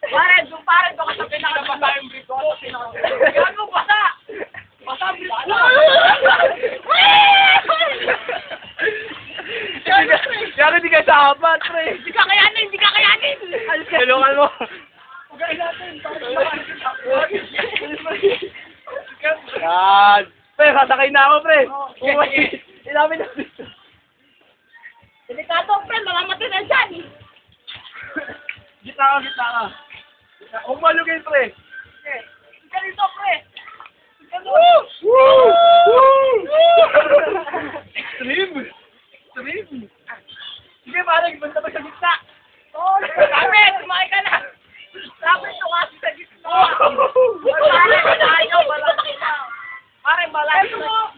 Pare, doon ka sa pinakabasa yung brief ko. Gago, basa! Basa brief ko! Yari, di ka sahabat, pre. Hindi ka kayanin! Tulungan mo. Pagkain natin! Yan. Pre, sasakay na ako, pre. Ilamin na. Delikado, friend! Mamamatay na dyan! Gitna ka. Huwag malugay, pre. Ganito, pre! Woo! Extreme. Sige, parang basta pa sa gitna. Oh, sabi! Kumain ka na! Sabi ito kasi sa gitna! Pare, tayo! Pare, malayo mo!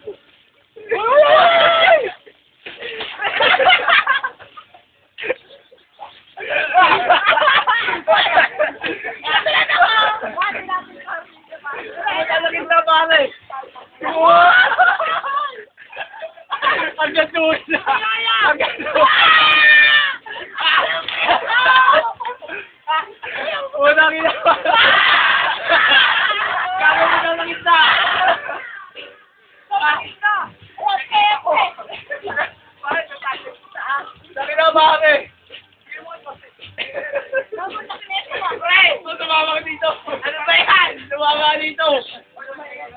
Talagin na, pare. Hanggang doon na. Hanggang doon. Unang ginawa. Gagawin mo na lang isa. Lagi na, pare. Tumama ka dito. Ano ba yan? Tumama ka dito. Ano ba yan?